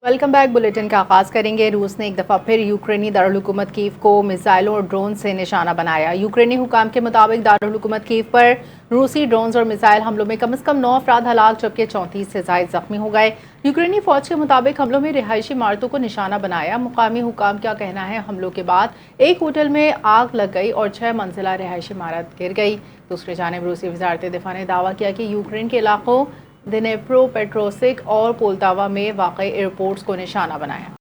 Welcome back. Bulletin का आगाज करेंगे। रूस ने एक दफ़ा फिर यूक्रेनी दारुल-हुकूमत कीव को मिसाइलों और ड्रोन से निशाना बनाया। यूक्रेनी हुकाम के मुताबिक दारुल-हुकूमत कीव पर रूसी ड्रोन्स और मिसाइल हमलों में कम से कम 9 अफराद हलाक जबकि 34 से ज़ायद जख्मी हो गए। यूक्रेनी फौज के मुताबिक हमलों में रिहायशी इमारतों को निशाना बनाया। मुकामी हुकाम का कहना है हमलों के बाद एक होटल में आग लग गई और 6 मंजिला रिहायशी इमारत गिर गई। दूसरी जानिब रूसी वजारत दिफा ने दावा किया कि यूक्रेन के इलाकों दिनेप्रो पेट्रोसिक और पोल्तावा में वाक़ई एयरपोर्ट्स को निशाना बनाया।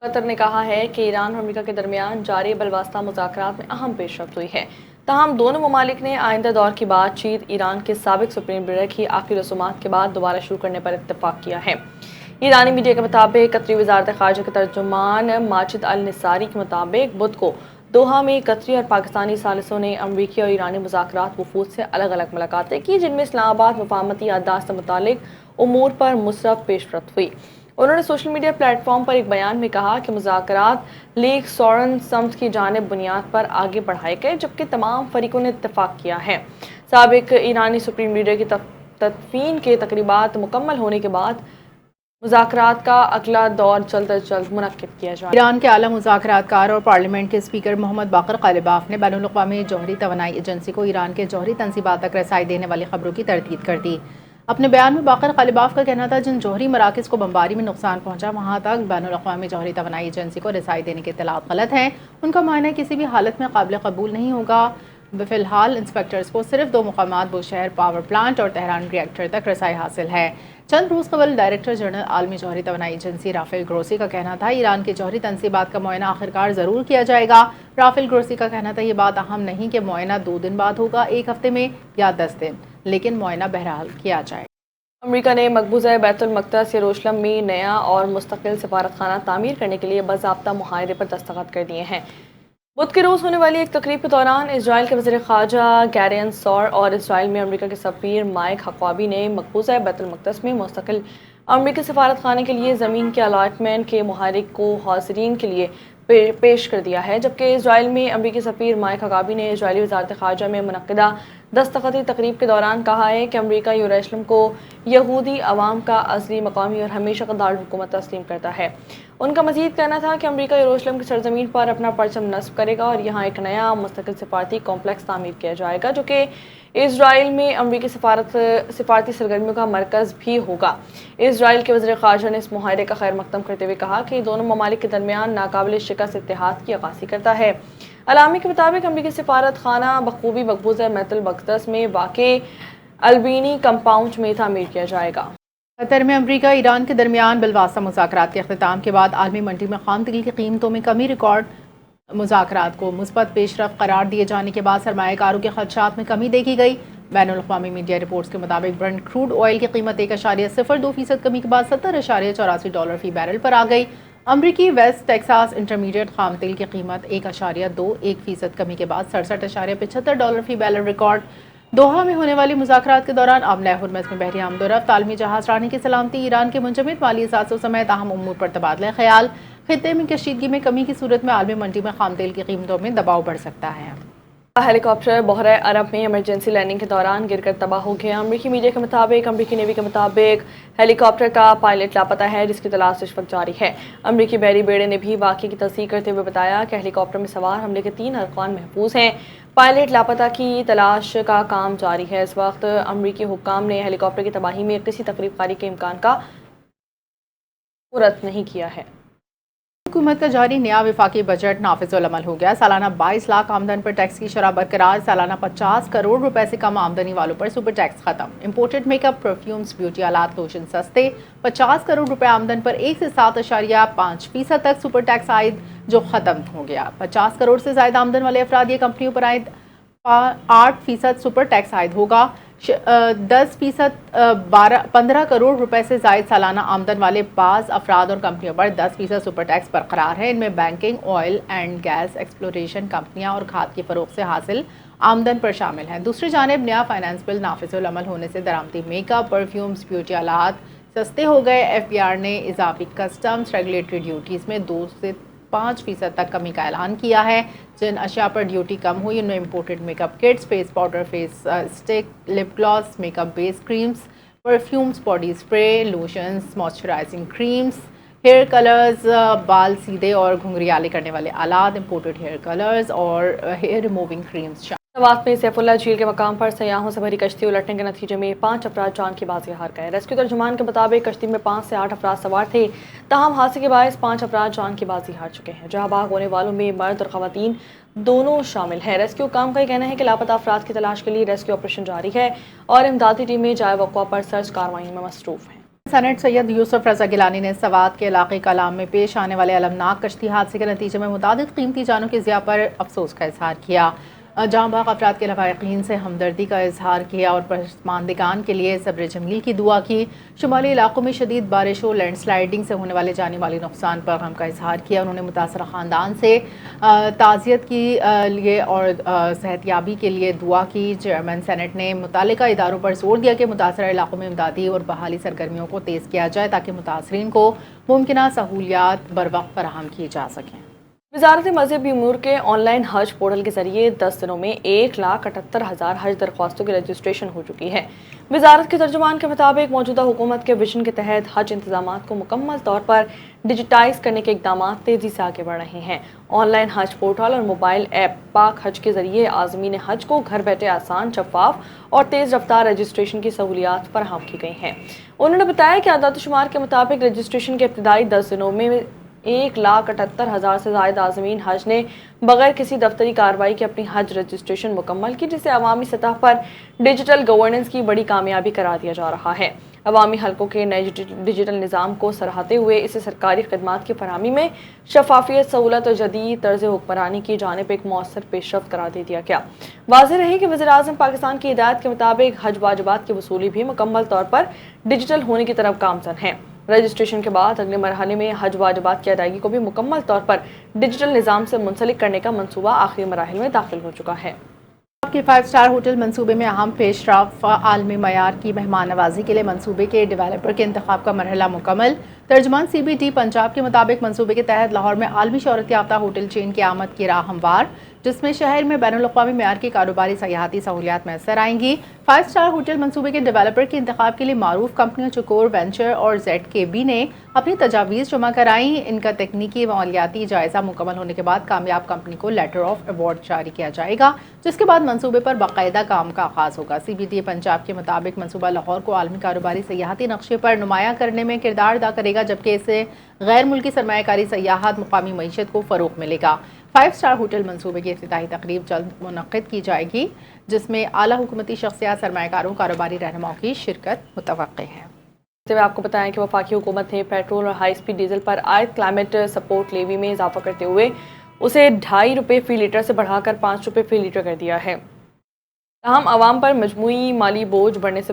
कतर ने कहा है कि ईरान और अमेरिका के दरमियान जारी बलवास्ता मुज़ाकरात में अहम पेशरफ्त हुई है। ताहम दोनों ममालिक ने आइंदा दौर की बातचीत ईरान के साबिक सुप्रीम लीडर की आखिरी रसूमात के बाद दोबारा शुरू करने पर इत्तफाक किया है। ईरानी मीडिया के मुताबिक कतरी वजारत ख़ारजा के तर्जुमान माजिद अल निसारी के मुताबिक बुध को दोहा में कतरी और पाकिस्तानी सालिसों ने अमरीकी और ईरानी मुज़ाकरात वफूद से अलग अलग मुलाकातें की, जिनमें इस्लामाबाद मफाहमती याददाश्त से मुतालिक उमूर पर मुसरफ पेशरफ्त हुई। उन्होंने सोशल मीडिया प्लेटफॉर्म पर एक बयान में कहा कि मुज़ाकरात लीग सॉरन सम्त की जानिब बुनियाद पर आगे बढ़ाए गए, जबकि तमाम फरीकों ने इत्तफाक किया है। साबिक ईरानी सुप्रीम लीडर की तदफीन के तकरीबात मुकम्मल होने के बाद मुज़ाकरात का अगला दौर जल्द अज जल्द मुनक्किद किया जाए। ईरान के आला मुज़ाकरातकार और पार्लियामेंट के स्पीकर मोहम्मद बाकर कालिबाफ ने बैनुल अक़वामी जौहरी तवानाई एजेंसी को ईरान के जौहरी तनसीबात तक रसाई देने वाली खबरों की तरदीद कर दी। अपने बयान में बाकर कालिबाफ का कहना था जिन जौहरी मराकज़ को बमबारी में नुकसान पहुंचा वहां तक बैनुल अक़वामी जौहरी तवानाई एजेंसी को रसाई देने के इत्तलात गलत हैं। उनका मानना किसी भी हालत में काबिल कबूल नहीं होगा। फिलहाल इंस्पेक्टर्स को सिर्फ 2 मुकामात बुशहर पावर प्लांट और तेहरान रिएक्टर तक रसाई हासिल है। चंद रोज़ कबल डायरेक्टर जनरल आलमी जौहरी तवानाई एजेंसी राफेल ग्रोसी का कहना था ईरान के जौहरी तनसीबात का मुआयना आखिरकार ज़रूर किया जाएगा। राफेल ग्रोसी का कहना था ये बात अहम नहीं कि मुआयना 2 दिन बाद होगा, 1 हफ्ते में या 10 दिन, लेकिन मुआयना बहरहाल किया जाएगा। अमेरिका ने मकबूजा बैतुल मक़दस यरूशलेम में नया और मुस्तकिल सफारतखाना तामीर करने के लिए बाज़ाब्ता मुआहदे पर दस्तखत कर दिए हैं। बुध के रोज़ होने वाली एक तकरीब के दौरान इसराइल के वज़ीर ख़ारजा गैरियन सौर और इसराइल में अमेरिका के सफ़ीर माइक हक़वाबी ने मकबूजा बैतुल मक़दस में मुस्तकिल अमेरिकी सफारतखाने के लिए ज़मीन के अलाटमेंट के मुहारिक को हाज़रीन के लिए पेश कर दिया है, जबकि इसराइल में अमेरिकी सफ़ीर माइक हक़वाबी ने इसराइली वज़ारत ख़ारजा में मुनक़्क़िदा दस्तखती तकरीब के दौरान कहा है कि अमेरिका यरूशलेम को यहूदी अवाम का असली मकामी और हमेशा का दारुल हुकूमत तस्लीम करता है। उनका मज़ीद कहना था कि अमेरिका यरूशलेम की सरजमीन पर अपना परचम नस्ब करेगा और यहाँ एक नया मुस्तकिल सिफारती कॉम्प्लेक्स तामीर किया जाएगा, जो कि इसराइल में अमेरिकी सिफारती सरगर्मियों का मरकज़ भी होगा। इसराइल के वज़ीर ख़ारजा ने इस मुआहदे का खैर मकदम करते हुए कहा कि दोनों ममालिक के दरमियान नाकाबिल शिकस्त इत्तेहाद की अक्कासी करता है। अलामी के मुताबिक अमेरिकी सिफारत खाना बखूबी मकबूजा बैतुल मक़दस में वाक़े अल्बीनी कंपाउंड में तामीर किया जाएगा। कतर में अमेरिका ईरान के दरमियान बलवास्ता मुज़ाकरात के अख्तिताम के बाद आलमी मंडी में खाम तेल की कीमतों में कमी रिकॉर्ड मुज़ाकरात को मुस्बत पेशरफ करार दिए जाने के बाद सरमायाकारों के खदशात में कमी देखी गई। बैनुल अक़वामी मीडिया रिपोर्ट्स के मुताबिक ब्रेंट क्रूड ऑयल की कीमत 1.02% कमी के बाद $70.84 फी बैरल पर आ गई। अमरीकी वेस्ट टेक्सास इंटरमीडिएट खाम तेल की कीमत 1.21% कमी के बाद $67.75 फी बैरल रिकॉर्ड। दोहा में होने वाली मुज़ाकरात के दौरान आमला हुर्मुज़ में बहरी आमदोरफ्त, आलमी जहाज रानी की सलामती, ईरान के मुंजमद माली असासों समेत अहम उमूर पर तबादला ख्याल। खित्ते में कशीदगी में कमी की सूरत में आलमी मंडी में खाम तेल की कीमतों में दबाव बढ़ सकता है। हेलीकॉप्टर बहरे अरब में इमरजेंसी लैंडिंग के दौरान गिरकर तबाह हो गया। अमरीकी मीडिया के मुताबिक अमरीकी नेवी के मुताबिक हेलीकॉप्टर का पायलट लापता है, जिसकी तलाश इस वक्त जारी है। अमरीकी बहरी बेड़े ने भी वाक़े की तस्दीक करते हुए बताया कि हेलीकॉप्टर में सवार हमले के 3 अरकान महफूज हैं। पायलट लापता की तलाश का काम जारी है। इस वक्त अमरीकी हुक्काम ने हेलीकॉप्टर की तबाही में किसी तकरीब कारी के इम्कान का पुरत नहीं किया है। हुकूमत का जारी नया विफाकी बजट नाफिजुल अमल हो गया। सालाना 22 लाख आमदन पर टैक्स की शरह बरकरार। सालाना 50 करोड़ रुपए से कम आमदनी वालों पर सुपर टैक्स खत्म। इंपोर्टेड मेकअप, परफ्यूम्स, ब्यूटी आलात, लोशन सस्ते। 50 करोड़ रुपए आमदन पर 1 से 7.5% तक सुपर टैक्स आयद, जो खत्म हो गया। 50 करोड़ से ज्यादा आमदन वाले अफराद या कंपनियों पर आयद 8% सुपर टैक्स आयद होगा। 10% 15 करोड़ रुपए से जायद सालाना आमदन वाले बाज़ अफराद और कंपनियों पर 10% सुपर टैक्स बरकरार है। इनमें banking, oil and gas exploration कंपनियां और खाद की फरोख्त से हासिल आमदन पर शामिल हैं। दूसरी जानिब नया फाइनेंस बिल नाफिजुल अमल होने से दरामदी मेकअप, परफ्यूम्स, ब्यूटी आलात सस्ते हो गए। FBR ने इजाफी कस्टम्स रेगुलेटरी ड्यूटीज़ में 2 से 5% तक कमी का ऐलान किया है। जिन अशिया पर ड्यूटी कम हुई उनमें imported makeup kits, face powder, face stick, lip gloss, makeup base creams, perfumes, body spray, lotions, moisturising creams, hair colours, बाल सीधे और घुंघरियाले करने वाले आलात, इम्पोर्टेड हेयर कलर्स और हेयर रिमूविंग क्रीम्स। नवात में सैफुल्ला झील के मकाम पर सयाहों से भरी कश्ती उलटने के नतीजे में 5 अफराद जान की बाजी हार गए। रेस्क्यू तर्जुमान के मुताबिक कश्ती में 5 से 8 अफराद सवार थे, ताहम हादसे के बायस 5 अफराद जान की बाजी हार चुके हैं। जहां भाग होने वालों में मर्द और खवातीन दोनों शामिल हैं। रेस्क्यू काम का ये कहना है कि लापता अफराद की तलाश के लिए रेस्क्यू ऑपरेशन जारी है और इमदादी टीमें जाए वक़्वा पर सर्च कार्रवाई में मसरूफ हैं। सेनेट सैयद यूसुफ रजा गिलानी ने सवात के इलाके कलाम में पेश आने वाले अलमनाक कश्ती हादसे के नतीजे में मुतादिद कीमती जानों की ज़िया पर अफसोस का इजहार किया। जहाँ भाग अफराद के लवाकिन से हमदर्दी का इजहार किया और पसमानदिगान के लिए सब्र जमील की दुआ की। शुमाली इलाकों में शदीद बारिशों, लैंड स्लाइडिंग से होने वाले जानी माली नुकसान पर गम का इजहार किया। उन्होंने मुतासरा ख़ानदान से ताज़ियत के लिए और सेहतियाबी के लिए दुआ की। चेयरमैन सेनेट ने मुतालिका इदारों पर जोर दिया कि मुतासरा इलाकों में इमदादी और बहाली सरगर्मियों को तेज़ किया जाए ताकि मुतासरीन को मुमकिन सहूलियात बर वक्त फराहम की जा सकें। वज़ारत मज़हबी उमूर के ऑनलाइन हज पोर्टल के जरिए 10 दिनों में 1,78,000 हज दरख्वास्तों की रजिस्ट्रेशन हो चुकी है। वज़ारत के तर्जुमान के मुताबिक मौजूदा हुकूमत के विजन के तहत हज इंतजाम को मुकम्मल तौर पर डिजिटाइज करने के इकदाम तेज़ी से आगे बढ़ रहे हैं। ऑनलाइन हज पोर्टल और मोबाइल ऐप पाक हज के जरिए आज़मीन हज को घर बैठे आसान, शफाफ और तेज़ रफ्तार रजिस्ट्रेशन की सहूलियात फराहम की गई हैं। उन्होंने बताया कि आदाद शुमार के मुताबिक रजिस्ट्रेशन के इब्तदाई 10 दिनों में 1,78,000 से ज़ायद आज़मीन हज ने बगैर किसी दफ्तरी कार्रवाई के अपनी हज रजिस्ट्रेशन मुकम्मल की, जिसे अवामी सतह पर डिजिटल गवर्नेंस की बड़ी कामयाबी करार दिया जा रहा है। अवामी हल्कों के नए डिजिटल निज़ाम को सराहते हुए इसे सरकारी खदमात की फरहमी में शफाफियत, सहूलत और जदीद तर्ज हुक्मरानी की जानिब एक मौसर पेशरफ्त करार दे दिया गया। वाज़ेह रहे कि वज़ीर-ए-आज़म पाकिस्तान की हिदायत के मुताबिक हज वाजिबात की वसूली भी मुकम्मल तौर पर डिजिटल होने की तरफ गामज़न है। रजिस्ट्रेशन के बाद अगले मरहले में हज वाजिबात की अदायगी को भी मुकम्मल तौर पर डिजिटल निज़ाम से मुंसलिक करने का मंसूबा आखिरी मराहिल में दाखिल हो चुका है। आपके 5 स्टार होटल मंसूबे में अहम पेशरफ, आलमी मयार की मेहमान नवाजी के लिए मंसूबे के डेवलपर के इंतखाब का मरहला मुकम्मल। तर्जुमान CBT पंजाब के मुताबिक मंसूबे के तहत लाहौर में आलमी शोहरत याफ्ता होटल चेन की आमद की राह हमवार, जिसमें शहर में बैनुल-अक़वामी मेयार की कारोबारी सयाहती सहूलियात मैसर आएंगी। 5 स्टार होटल मंसूबे के डेवलपर के इंतखाब के लिए मारूफ कंपनियों चकोर वेंचर और ZKB ने अपनी तजावीज़ जमा कराई। इनका तकनीकी व मालियाती जायज़ा मुकम्मल होने के बाद कामयाब कंपनी को लेटर ऑफ अवार्ड जारी किया जाएगा, जिसके बाद मंसूबे पर बाकायदा काम का आगाज़ होगा। CBT पंजाब के मुताबिक मंसूबा लाहौर को आलमी कारोबारी सयाहती नक्शे पर नुमाया करने में किरदार अदा करेगा, जबकि इससे गैर मुल्की सरमायाकारी सयाहत, मुकामी मईशत को फ़रोग़ मिलेगा। 5 स्टार होटल मंसूबे की इफ्तिताही तकरीब जल्द मुनक़्क़िद की जाएगी, जिसमें आला हुकूमती शख्सियात, सरमायाकारों, कारोबारी रहनुमाओं की शिरकत मुतवक्किल है। आपको बताएं कि वफाकी हुकूमत ने पेट्रोल और हाई स्पीड डीजल पर आयद क्लाइमेट सपोर्ट लेवी में इजाफा करते हुए उसे ₹2.5 फी लीटर से बढ़ाकर ₹5 फी लीटर कर दिया है। ताहम आवाम पर मजमूई माली बोझ बढ़ने से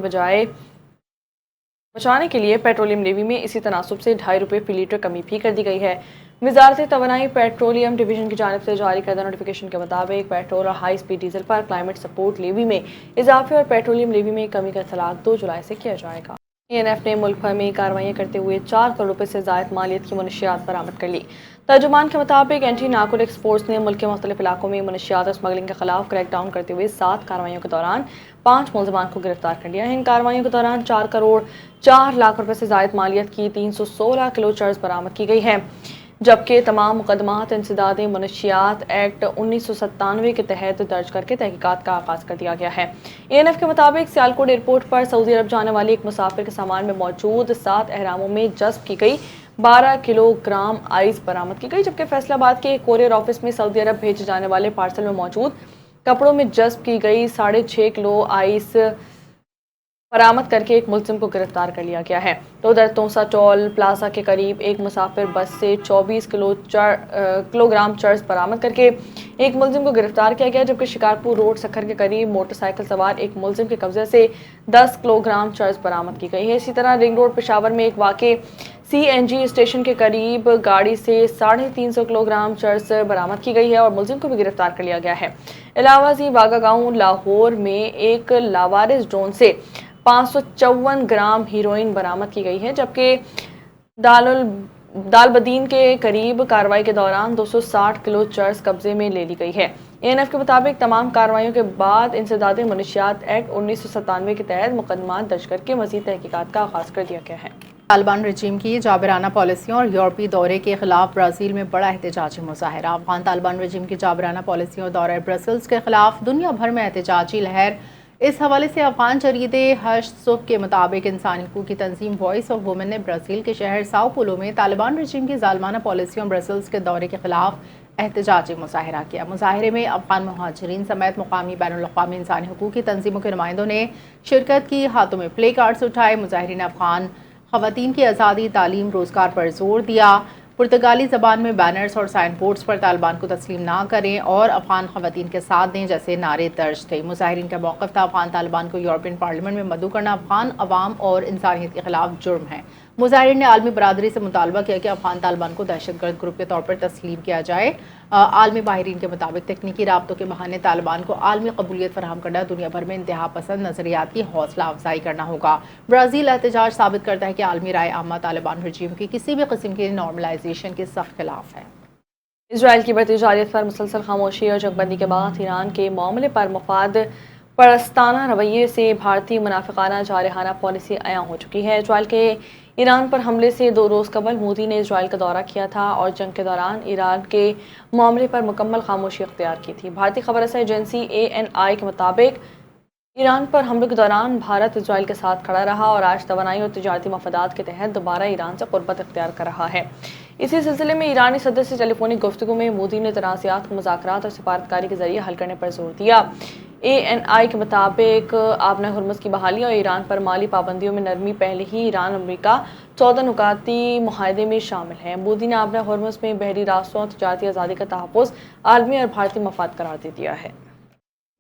बचाने के लिए पेट्रोलियम लेवी में इसी तनासुब से ₹2.5 फी लीटर कमी भी कर दी गई है। वज़ारत तवानाई पेट्रोलियम डिवीज़न की जानिब से जारी करदा नोटिफिकेशन के मुताबिक पेट्रोल और हाई स्पीड डीजल पर क्लाइमेट सपोर्ट लेवी में इजाफे और पेट्रोलियम लेवी में कमी का इतलाक 2 जुलाई से किया जाएगा। ANF ने मुल्क भर में कार्रवाइयाँ करते हुए 4 करोड़ रुपये से ज़ायद मालियत की मनशियात बरामद कर ली। तर्जुमान के मुताबिक एंटी नार्कोटिक्स फोर्स ने मुल्क के मुख्तलिफ इलाकों में मनशियात और स्मगलिंग के खिलाफ क्रैकडाउन करते हुए 7 कार्रवाइयों के दौरान 5 मुलजमान को गिरफ्तार कर लिया है। इन कार्रवाइयों के दौरान 4 करोड़ 4 लाख रुपये से ज़ायद मालियत की 316 किलो चर्स बरामद की गई है, जबकि तमाम मुकदमात इंसदाद मनशियात एक्ट 1997 के तहत दर्ज करके तहकीकात का आगाज़ कर दिया गया है। ANF के मुताबिक सियालकोट एयरपोर्ट पर सऊदी अरब जाने वाले एक मुसाफिर के सामान में मौजूद 7 अहरामों में जब्त की गई 12 किलोग्राम आइस बरामद की गई, जबकि फैसलाबाद के कोरियर ऑफिस में सऊदी अरब भेजे जाने वाले पार्सल में मौजूद कपड़ों में जब्त की गई 6.5 किलो आइस बरामद करके एक मुलजिम को गिरफ्तार कर लिया गया है। तो उधर तोसा टोल प्लाजा के करीब एक मुसाफिर बस से 24 किलोग्राम चर्स बरामद करके एक मुलजिम को गिरफ्तार किया गया, जबकि शिकारपुर रोड सखर के करीब मोटरसाइकिल सवार एक मुलजिम के कब्जे से 10 किलोग्राम चर्स बरामद की गई है। इसी तरह रिंग रोड पेशावर में एक वाक़े CNG स्टेशन के करीब गाड़ी से 350 किलोग्राम चर्स बरामद की गई है और मुलजिम को भी गिरफ्तार कर लिया गया है। इलावाजी वागा गांव लाहौर में एक लावारिस ड्रोन से 554 ग्राम हीरोइन बरामद की गई है, जबकि दालबदीन के करीब कार्रवाई के दौरान 260 किलो चर्स कब्जे में ले ली गई है। ANF के मुताबिक तमाम कार्रवाइयों के बाद इंसदाद मनशियात एक्ट 1997 के तहत मुकदमा दर्ज करके मज़ीद तहकीकात का आगाज़ कर दिया गया है। طالبان رجیم کی جابرانہ پالیسیوں اور یورپی دورے کے خلاف برازیل میں بڑا احتجاجی مظاہرہ۔ افغان طالبان رجیم کی جابرانہ پالیسیوں اور دورہ برسلز کے خلاف دنیا بھر میں احتجاجی لہر۔ اس حوالے سے افغان جریدے ہشت صبح کے مطابق انسانی حقوق کی تنظیم وائس آف وومن نے برازیل کے شہر ساؤ پولو میں طالبان رجیم کی ظالمانہ پالیسیوں اور برسلز کے دورے کے خلاف احتجاجی مظاہرہ کیا۔ مظاہرے میں افغان مہاجرین سمیت مقامی بین الاقوامی انسانی حقوق کی تنظیموں کے نمائندوں نے شرکت کی، ہاتھوں میں پلے کارڈز اٹھائے۔ مظاہرین افغان خواتین کی آزادی، تعلیم، روزگار پر زور دیا۔ پرتگالی زبان میں بینرز اور سائن بورڈز پر طالبان کو تسلیم نہ کریں اور افغان خواتین کے ساتھ دیں جیسے نعرے درج تھے۔ مظاہرین کا موقف تھا افغان طالبان کو یورپین پارلیمنٹ میں مدعو کرنا افغان عوام اور انسانیت کے خلاف جرم ہے۔ مظاہرین نے عالمی برادری سے مطالبہ کیا کہ افغان طالبان کو دہشت گرد گروپ کے طور پر تسلیم کیا جائے۔ عالمی ماہرین کے مطابق تکنیکی رابطوں کے بہانے طالبان کو عالمی قبولیت فراہم کرنا دنیا بھر میں انتہا پسند نظریات کی حوصلہ افزائی کرنا ہوگا۔ برازیل احتجاج ثابت کرتا ہے کہ عالمی رائے عامہ طالبان رجیم کی کسی بھی قسم کی نارملائزیشن کے سخت خلاف ہے۔ اسرائیل کی بڑھتی جارحیت پر مسلسل خاموشی اور جنگ بندی کے بعد ایران کے معاملے پر مفاد پرستانہ رویے سے بھارتی منافقانہ جارحانہ پالیسی عیاں ہو چکی ہے۔ اسرائیل کے ایران پر حملے سے 2 روز قبل مودی نے اسرائیل کا دورہ کیا تھا اور جنگ کے دوران ایران کے معاملے پر مکمل خاموشی اختیار کی تھی۔ بھارتی خبر رساں ایجنسی ANI کے مطابق ایران پر حملوں کے دوران بھارت اسرائیل کے ساتھ کھڑا رہا اور آج توانائی اور تجارتی مفادات کے تحت دوبارہ ایران سے قربت اختیار کر رہا ہے۔ اسی سلسلے میں ایرانی صدر سے ٹیلی فونک گفتگو میں مودی نے تنازعات کو مذاکرات اور سفارتکاری کے ذریعے حل کرنے پر زور دیا۔ ANI کے مطابق آبنہ ہرمز کی بحالی اور ایران پر مالی پابندیوں میں نرمی پہلے ہی ایران امریکہ 14 نکاتی معاہدے میں شامل ہیں۔ مودی نے آبنہ ہرمز میں بحری راستوں اور تجارتی آزادی کا تحفظ عالمی اور بھارتی مفاد قرار دے دیا ہے۔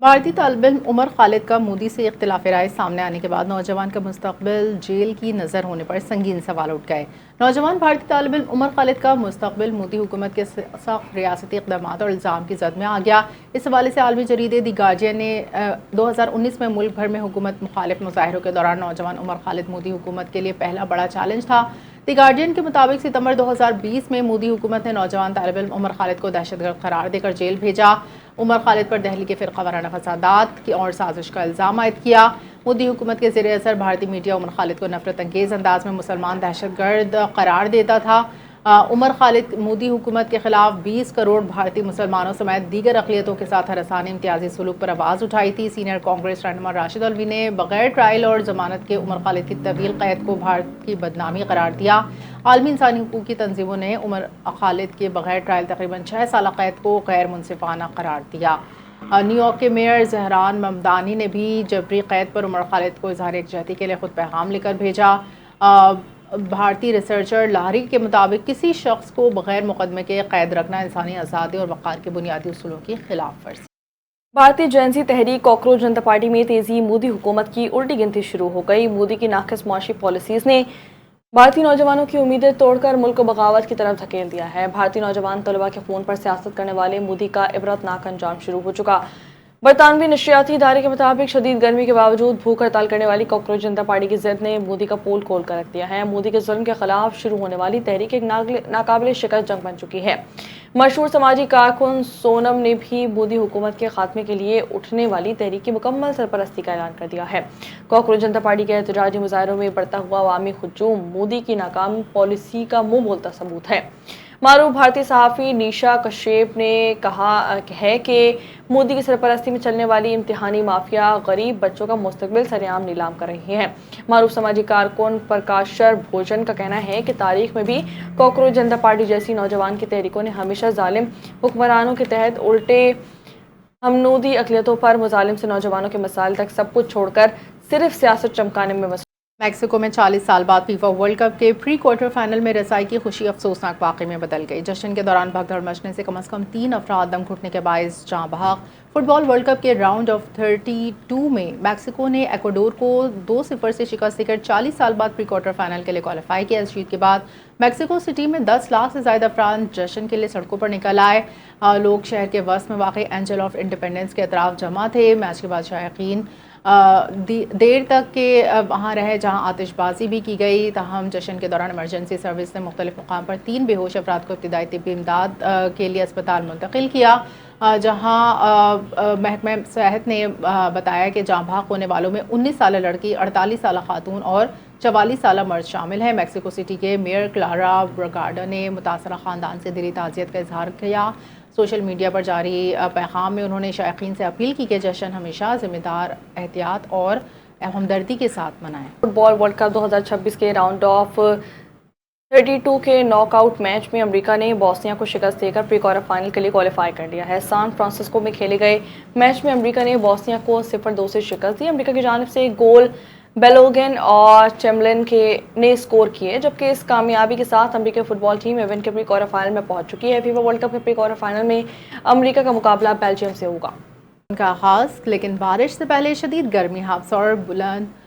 بھارتی طالب علم عمر خالد کا مودی سے اختلاف رائے سامنے آنے کے بعد نوجوان کا مستقبل جیل کی نظر ہونے پر سنگین سوال اٹھ گئے۔ نوجوان بھارتی طالب علم عمر خالد کا مستقبل مودی حکومت کے سخت ریاستی اقدامات اور الزام کی زد میں آ گیا۔ اس حوالے سے عالمی جریدے دی گارڈین نے 2019 میں ملک بھر میں حکومت مخالف مظاہروں کے دوران نوجوان عمر خالد مودی حکومت کے لیے پہلا بڑا چیلنج تھا۔ دی گارڈین کے مطابق ستمبر 2020 میں مودی حکومت نے نوجوان طالب علم عمر خالد کو دہشت گرد قرار دے کر جیل بھیجا۔ عمر خالد پر دہلی کے فرقہ وارانہ فسادات کی اور سازش کا الزام عائد کیا۔ مودی حکومت کے زیر اثر بھارتی میڈیا عمر خالد کو نفرت انگیز انداز میں مسلمان دہشت گرد قرار دیتا تھا۔ عمر خالد مودی حکومت کے خلاف 20 کروڑ بھارتی مسلمانوں سمیت دیگر اقلیتوں کے ساتھ ہراسانی امتیازی سلوک پر آواز اٹھائی تھی۔ سینئر کانگریس رہنما راشد الوی نے بغیر ٹرائل اور ضمانت کے عمر خالد کی طویل قید کو بھارت کی بدنامی قرار دیا۔ عالمی انسانی حقوق کی تنظیموں نے عمر خالد کے بغیر ٹرائل تقریباً 6 سالہ قید کو غیر منصفانہ قرار دیا۔ نیو یارک کے میئر زہران ممدانی نے بھی جبری قید پر عمر خالد کو اظہار یکجہتی کے لیے خود پیغام لے کر بھیجا۔ بھارتی ریسرچر لاہری کے مطابق کسی شخص کو بغیر مقدمے کے قید رکھنا انسانی آزادی اور وقار کے بنیادی اصولوں کی خلاف ورزی۔ بھارتی جنسی تحریک کاکروچ جنتا پارٹی میں تیزی، مودی حکومت کی الٹی گنتی شروع ہو گئی۔ مودی کی ناقص معاشی پالیسیز نے بھارتی نوجوانوں کی امیدیں توڑ کر ملک کو بغاوت کی طرف دھکیل دیا ہے۔ بھارتی نوجوان طلباء کے خون پر سیاست کرنے والے مودی کا عبرتناک انجام شروع ہو چکا۔ برطانوی نشریاتی ادارے کے مطابق شدید گرمی کے باوجود بھوک ہڑتال کرنے والی کاکروچ جنتا پارٹی کی ضد نے مودی کا پول کھول کر رکھ دیا ہے۔ مودی کے ظلم کے خلاف شروع ہونے والی تحریک ایک ناقابل شکست جنگ بن چکی ہے۔ مشہور سماجی کارکن سونم نے بھی مودی حکومت کے خاتمے کے لیے اٹھنے والی تحریک کی مکمل سرپرستی کا اعلان کر دیا ہے۔ کاکروچ جنتا پارٹی کے احتجاجی مظاہروں میں بڑھتا ہوا عوامی ہجوم مودی کی ناکام پالیسی کا منہ بولتا ثبوت ہے۔ معروف بھارتی صحافی نیشا کشیپ نے کہا ہے کہ مودی کی سرپرستی میں چلنے والی امتحانی مافیا غریب بچوں کا مستقبل سرعام نیلام کر رہی ہے۔ معروف سماجی کارکن پرکاشر بھوجن کا کہنا ہے کہ تاریخ میں بھی کاکروچ جنتا پارٹی جیسی نوجوان کی تحریکوں نے ہمیشہ ظالم حکمرانوں کے تحت الٹے ہمنودی اقلیتوں پر مظالم سے نوجوانوں کے مسائل تک سب کچھ چھوڑ کر صرف سیاست چمکانے میں مصروف۔ میکسیکو میں 40 سال بعد فیفا ورلڈ کپ کے پری کوارٹر فائنل میں رسائی کی خوشی افسوسناک واقعے میں بدل گئی۔ جشن کے دوران بھگدڑ مچنے سے کم 3 افراد دم گھٹنے کے باعث جاں بحق۔ فٹ بال ورلڈ کپ کے راؤنڈ آف 32 میں میکسیکو نے ایکواڈور کو 2-0 سے شکست دے کر 40 سال بعد پری کوارٹر فائنل کے لیے کوالیفائی کیا۔ اس جیت کے بعد میکسیکو سٹی میں 10 لاکھ سے زائد افراد جشن کے لیے سڑکوں پر نکل آئے۔ لوگ شہر کے وسط میں واقع اینجل آف انڈیپینڈنس کے اطراف جمع تھے۔ میچ کے بعد شائقین دیر تک کے وہاں رہے جہاں آتش بازی بھی کی گئی۔ تاہم جشن کے دوران ایمرجنسی سروس نے مختلف مقام پر 3 بے ہوش افراد کو ابتدائی طبی امداد کے لیے اسپتال منتقل کیا۔ جہاں محکمہ صحت نے بتایا کہ جاں بحق ہونے والوں میں 19 سالہ لڑکی، 48 سالہ خاتون اور 44 سالہ مرد شامل ہیں۔ میکسیکو سٹی کے میئر کلارا برگاڈا نے متاثرہ خاندان سے دلی تعزیت کا اظہار کیا۔ سوشل میڈیا پر جاری پیغام میں انہوں نے شائقین سے اپیل کی کہ جشن ہمیشہ ذمہ دار، احتیاط اور ہمدردی کے ساتھ منائیں۔ فٹ بال ورلڈ کپ 2026 کے راؤنڈ آف 32 کے ناک آؤٹ میچ میں امریکہ نے بوسنیا کو شکست دے کر پری کوارٹر فائنل کے لیے کوالیفائی کر لیا ہے۔ سان فرانسسکو میں کھیلے گئے میچ میں امریکہ نے بوسنیا کو 0-2 سے شکست دی۔ امریکہ کی جانب سے گول بیلوگن اور چیمبرلین نے اسکور کیے، جبکہ اس کامیابی کے ساتھ امریکی فٹ بال ٹیم ایونٹ کے پری کوارٹر فائنل میں پہنچ چکی ہے۔ فیفا ورلڈ کپ کے پری کوارٹر فائنل میں امریکہ کا مقابلہ بیلجیم سے ہوگا۔ ان کا آغاز لیکن بارش سے پہلے شدید گرمی، ہاپس اور بلند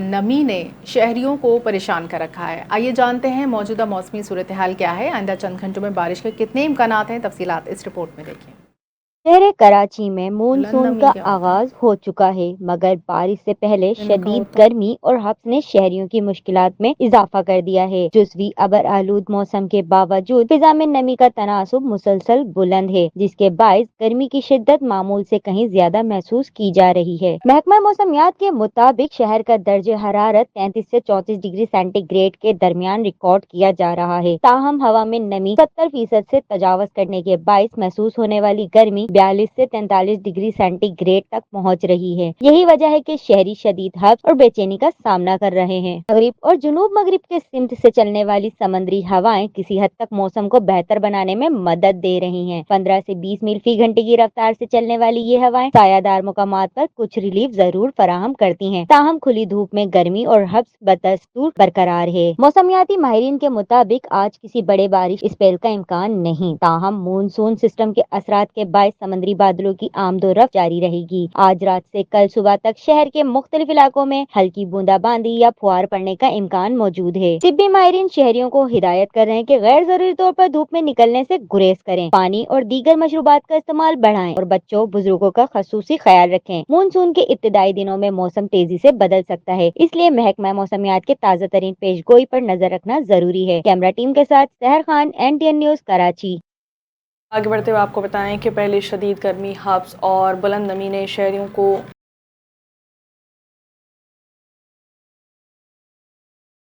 نمی نے شہریوں کو پریشان کر رکھا ہے۔ آئیے جانتے ہیں موجودہ موسمی صورتحال کیا ہے، آئندہ چند گھنٹوں میں بارش کے کتنے امکانات ہیں، تفصیلات اس رپورٹ میں دیکھیں۔ شہر کراچی میں بلند مونسون نمی کا کیا ہوتا ہے؟ آغاز ہو چکا ہے، مگر بارش سے پہلے ان کا شدید ہوتا ہے۔ گرمی اور ہبس نے شہریوں کی مشکلات میں اضافہ کر دیا ہے۔ جزوی ابر آلود موسم کے باوجود فضا میں نمی کا تناسب مسلسل بلند ہے، جس کے باعث گرمی کی شدت معمول سے کہیں زیادہ محسوس کی جا رہی ہے۔ محکمہ موسمیات کے مطابق شہر کا درجہ حرارت 33 سے 34 ڈگری سینٹی گریڈ کے درمیان ریکارڈ کیا جا رہا ہے، تاہم ہوا میں نمی 70% سے تجاوز کرنے کے باعث محسوس ہونے والی گرمی 42 سے 43 ڈگری سینٹی گریڈ تک پہنچ رہی ہے۔ یہی وجہ ہے کہ شہری شدید ہبس اور بے چینی کا سامنا کر رہے ہیں۔ مغرب اور جنوب مغرب کے سمت سے چلنے والی سمندری ہوائیں کسی حد تک موسم کو بہتر بنانے میں مدد دے رہی ہیں۔ 15 سے 20 میل فی گھنٹے کی رفتار سے چلنے والی یہ ہوائیں سایہ دار مقامات پر کچھ ریلیف ضرور فراہم کرتی ہیں، تاہم کھلی دھوپ میں گرمی اور ہبس بدستور برقرار ہے۔ موسمیاتی ماہرین کے مطابق آج کسی بڑے بارش اسپیل کا امکان نہیں، تاہم مونسون سسٹم کے اثرات کے باعث سمندری بادلوں کی آمد و رفت جاری رہے گی۔ آج رات سے کل صبح تک شہر کے مختلف علاقوں میں ہلکی بوندا باندی یا پھوار پڑنے کا امکان موجود ہے۔ طبی ماہرین شہریوں کو ہدایت کر رہے ہیں کہ غیر ضروری طور پر دھوپ میں نکلنے سے گریز کریں، پانی اور دیگر مشروبات کا استعمال بڑھائیں اور بچوں بزرگوں کا خصوصی خیال رکھیں۔ مونسون کے ابتدائی دنوں میں موسم تیزی سے بدل سکتا ہے، اس لیے محکمہ موسمیات کے تازہ ترین پیش گوئی پر نظر رکھنا ضروری ہے۔ کیمرہ ٹیم کے ساتھ سحر خان، NTN نیوز، کراچی۔ آگے بڑھتے ہوئے آپ کو بتائیں کہ پہلے شدید گرمی، ہبس اور بلند نمی نے شہریوں کو